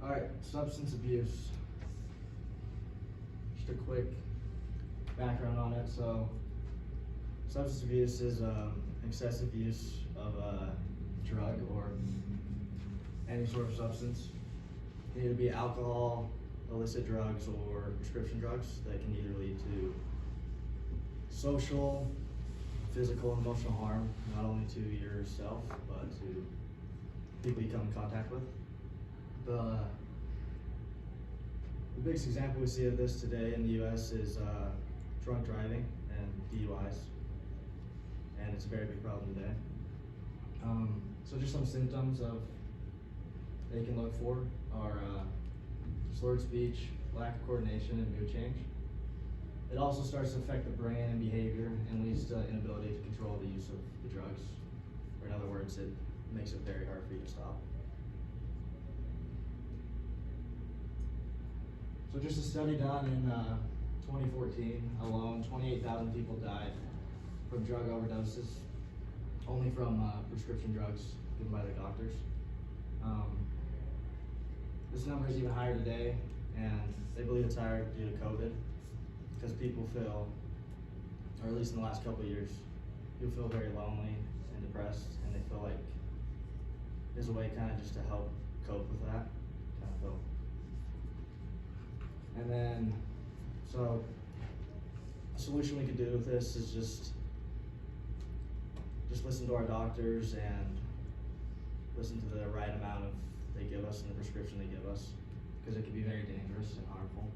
All right, substance abuse. Just a quick background on it. So, substance abuse is excessive use of a drug or any sort of substance. It can either be alcohol, illicit drugs, or prescription drugs that can either lead to social, physical, and emotional harm, not only to yourself, but to people you come in contact with. The biggest example we see of this today in the U.S. is drunk driving and DUIs, and it's a very big problem today. So just some symptoms of that you can look for are slurred speech, lack of coordination, and mood change. It also starts to affect the brain and behavior and leads to inability to control the use of the drugs. Or in other words, it makes it very hard for you to stop. So just a study done in 2014 alone, 28,000 people died from drug overdoses, only from prescription drugs given by their doctors. This number is even higher today, and they believe it's higher due to COVID, because people feel, or at least in the last couple of years, people feel very lonely and depressed, and they feel like there's a way kind of just to help cope with that, kind of feel. And then, so a solution we could do with this is just listen to our doctors and listen to the right amount of they give us and the prescription they give us, because it can be very dangerous and harmful.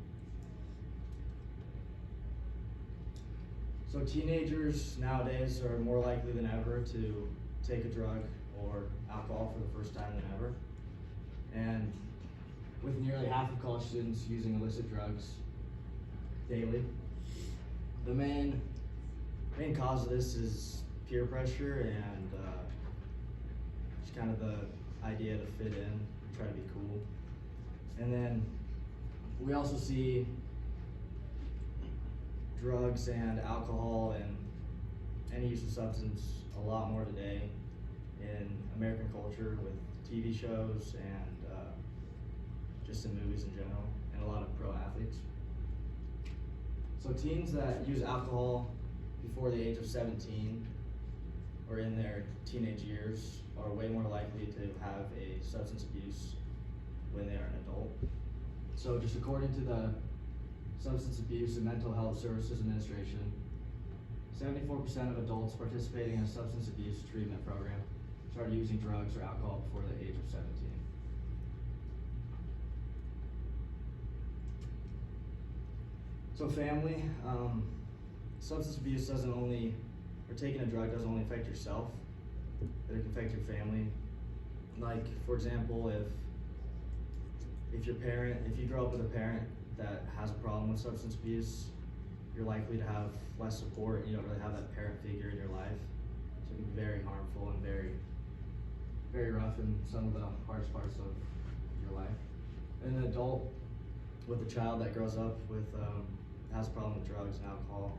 So teenagers nowadays are more likely than ever to take a drug or alcohol for the first time than ever. And with nearly half of college students using illicit drugs daily, the main cause of this is peer pressure and just kind of the idea to fit in, try to be cool. And then we also see drugs and alcohol and any use of substance a lot more today in American culture with TV shows and just in movies in general, and a lot of pro athletes. So teens that use alcohol before the age of 17 or in their teenage years are way more likely to have a substance abuse when they are an adult. So just according to the Substance Abuse and Mental Health Services Administration, 74% of adults participating in a substance abuse treatment program started using drugs or alcohol before the age of 17. So family, substance abuse doesn't only, or taking a drug doesn't only affect yourself, but it can affect your family. Like, for example, if you grow up with a parent that has a problem with substance abuse, you're likely to have less support, and you don't really have that parent figure in your life. So it can be very harmful and very, very rough in some of the hardest parts of your life. And an adult with a child that grows up with has a problem with drugs and alcohol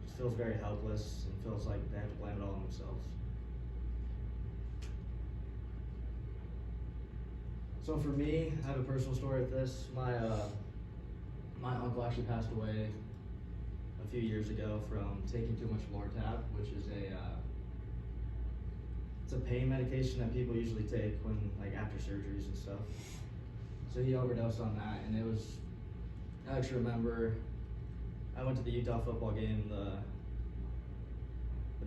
just feels very helpless and feels like they have to blame it all on themselves. So for me, I have a personal story with this. My uncle actually passed away a few years ago from taking too much Lortab, which is it's a pain medication that people usually take when, like, after surgeries and stuff. So he overdosed on that, and I actually remember I went to the Utah football game the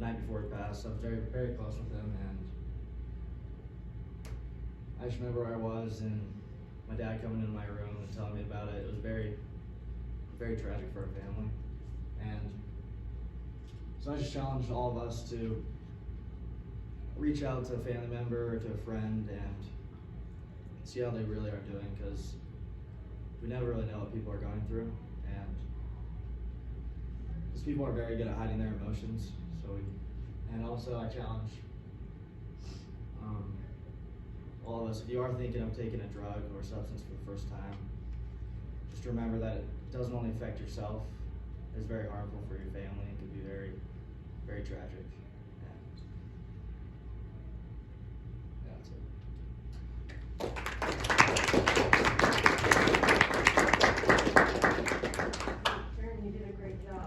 night before he passed. I was very, very close with him, and I just remember where I was and my dad coming into my room and telling me about it. It was very, very tragic for our family. And so I just challenged all of us to reach out to a family member or to a friend and see how they really are doing, because we never really know what people are going through. And these people are very good at hiding their emotions. And also I challenge all of us, if you are thinking of taking a drug or substance for the first time, just remember that it doesn't only affect yourself, it's very harmful for your family. It could be very, very tragic.